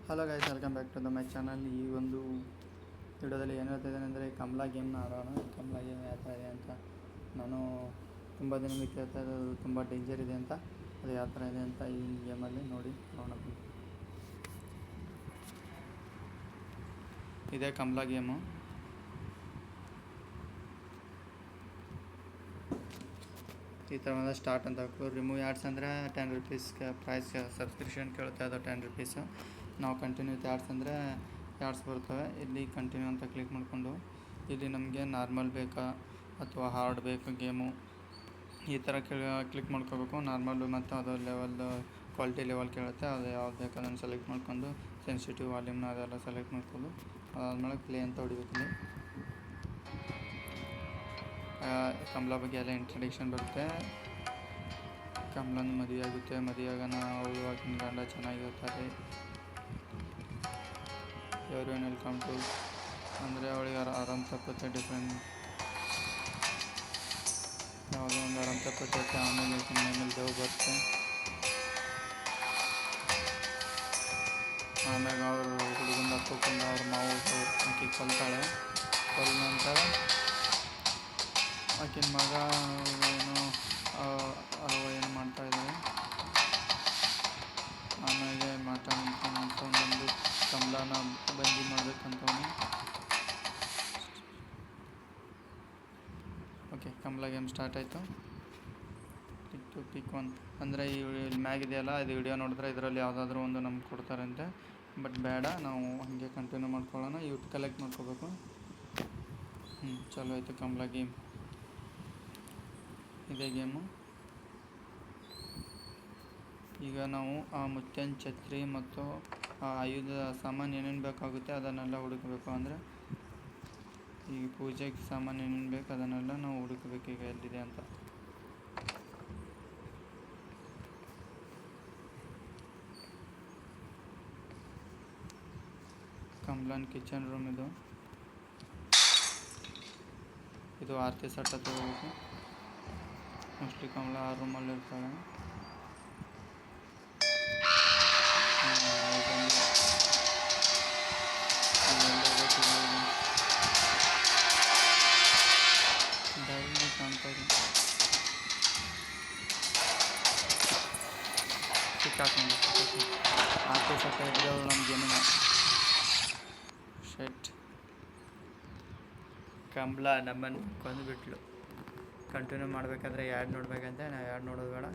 Hello guys, welcome back to the my channel. ಈ ಒಂದು ವಿಡಿಯೋದಲ್ಲಿ ಏನು ಹೇಳ್ತಿದ್ದೇನೆ ಅಂದರೆ ಕಮಲಾ ಗೇಮ್ನ ಆಡೋಣ. ಕಮಲಾ ಗೇಮ್ ಯಾವ ಥರ ಇದೆ ಅಂತ ನಾನು ತುಂಬ ದಿನ ಕೇಳ್ತಾ ಇರೋದು, ತುಂಬ ಡೇಂಜರ್ ಇದೆ ಅಂತ. ಅದು ಯಾವ ಥರ ಇದೆ ಅಂತ ಈ ಗೇಮಲ್ಲಿ ನೋಡಿ ನೋಡೋಣ. ಇದೇ ಕಮಲಾ ಗೇಮು. ಈ ಥರ ಒಂದು ಸ್ಟಾರ್ಟ್ ಅಂತ ರಿಮೂವ್ ಆ್ಯಡ್ಸ್ ಅಂದರೆ 10 rupees ಪ್ರೈಸ್ ಸಬ್ಸ್ಕ್ರಿಪ್ಷನ್ ಕೇಳುತ್ತೆ, ಅದು 10 rupees. ನಾವು ಕಂಟಿನ್ಯೂ ಆ್ಯಡ್ಸ್ ಅಂದರೆ ಆ್ಯಡ್ಸ್ ಬರ್ತವೆ. ಇಲ್ಲಿ ಕಂಟಿನ್ಯೂ ಅಂತ ಕ್ಲಿಕ್ ಮಾಡಿಕೊಂಡು ಇಲ್ಲಿ ನಮಗೆ ನಾರ್ಮಲ್ ಬೇಕಾ ಅಥವಾ ಹಾರ್ಡ್ ಬೇಕಾ ಗೇಮು, ಈ ಥರ ಕ್ಲಿಕ್ ಮಾಡ್ಕೋಬೇಕು. ನಾರ್ಮಲ್ ಮತ್ತು ಅದು ಲೆವೆಲ್ ಕ್ವಾಲಿಟಿ ಲೆವೆಲ್ ಕೇಳುತ್ತೆ, ಅದು ಯಾವ್ದು ಬೇಕು ಅದನ್ನು ಸೆಲೆಕ್ಟ್ ಮಾಡ್ಕೊಂಡು ಸೆನ್ಸಿಟಿವ್ ವಾಲ್ಯೂಮ್ನ ಅದೆಲ್ಲ ಸೆಲೆಕ್ಟ್ ಮಾಡ್ಕೊಂಡು ಅದಾದಮೇಲೆ ಪ್ಲೇ ಅಂತ ಹೊಡಿಬೇಕು. ಕಮಲಾ ಬಗ್ಗೆ ಎಲ್ಲ ಇಂಟ್ರಡಕ್ಷನ್ ಬರುತ್ತೆ. ಕಮಲನ ಮದುವೆ ಆಗುತ್ತೆ, ಮದುವೆಯಾಗನ ಅವಳು ಆಗಿನ ಗಂಡ ಚೆನ್ನಾಗಿರ್ತಾರೆ. ಎವ್ರಿವನ್ ವೆಲ್ಕಮ್ ಟು ಅಂದರೆ ಅವಳಿಗೆ ಆರಾಮ್ ತಪ್ಪುತ್ತೆ, ಡಿಫ್ರೆಂಟ್ ಯಾವುದೋ ಒಂದು ಆರಾಮ್ ತಪ್ಪುತ್ತೆ. ಆಮೇಲೆ ಮೇಲೆ ದೇವ್ ಬರುತ್ತೆ. ಆಮೇಲೆ ಅವರು ಹುಡುಗನ ಹತ್ಕೊಂಡು ಅವ್ರ ಮಾವು ಆಕೆ ಕೊಲ್ತಾಳೆ. ಕೊಲ್ಲ ನಂತರ ಆಕಿನ ಮಗ ಏನು ಮಾಡ್ತಾಯಿದ್ದಾರೆ. ಆಮೇಲೆ ಮಾತಾಡ್ಕೊಂಡು ಕಮಲಾನ ಬಂದಿ ಮಾಡಬೇಕಂತವನು. ಓಕೆ, ಕಮಲಾ ಗೇಮ್ ಸ್ಟಾರ್ಟ್ ಆಯಿತು. ಪಿಕ್ 1 ಅಂದರೆ ಇಲ್ಲಿ ಮ್ಯಾಗ್ ಇದೆಯಲ್ಲ, ಇದು ವಿಡಿಯೋ ನೋಡಿದ್ರೆ ಇದರಲ್ಲಿ ಯಾವುದಾದ್ರೂ ಒಂದು ನಮ್ಗೆ ಕೊಡ್ತಾರಂತೆ. ಬಟ್ ಬೇಡ, ನಾವು ಹಾಗೆ ಕಂಟಿನ್ಯೂ ಮಾಡ್ಕೊಳ್ಳೋಣ. ಇವ್ರು ಕಲೆಕ್ಟ್ ಮಾಡ್ಕೋಬೇಕು. ಚಲೋ ಆಯಿತು. ಕಮಲಾ ಗೇಮ್ ಇದೇ ಗೇಮು. ಈಗ ನಾವು ಆ ಮುತ್ತಿನ ಛತ್ರಿ ಮತ್ತು ಆ ಆಯುಧ ಸಾಮಾನು ಏನೇನು ಬೇಕಾಗುತ್ತೆ ಅದನ್ನೆಲ್ಲ ಹುಡುಕಬೇಕು. ಅಂದರೆ ಈ ಪೂಜೆಗೆ ಸಾಮಾನು ಏನೇನು ಬೇಕು ಅದನ್ನೆಲ್ಲ ನಾವು ಹುಡುಕಬೇಕು. ಈಗ ಎಲ್ಲಿದೆ ಅಂತ ಕಮಲಾನ್ ಕಿಚನ್ ರೂಮ್ ಇದು ಆರತಿ ಸಟ್ಟ ತಗೋಬೇಕು. ಮೋಸ್ಟ್ಲಿ ಕಮಲಾ ಆ ರೂಮಲ್ಲಿ ಇರ್ತಾಳೆ. ಕಾಣ್ತಾರೆ ಸಿಕ್ಕಾಕೊಂಡು ಆರತಿ ಸಟ್ಟ ಇದ್ರೆ ಅವಳು ನಮಗೇನು ಶೆಟ್. ಕಮಲಾ ನಮ್ಮನ್ನು ಕೊಂದುಬಿಟ್ಲು. ಕಂಟಿನ್ಯೂ ಮಾಡಬೇಕಾದ್ರೆ ಆ್ಯಡ್ ನೋಡಬೇಕಂತೆ. ನಾವು ಆ್ಯಡ್ ನೋಡೋದು ಬೇಡ.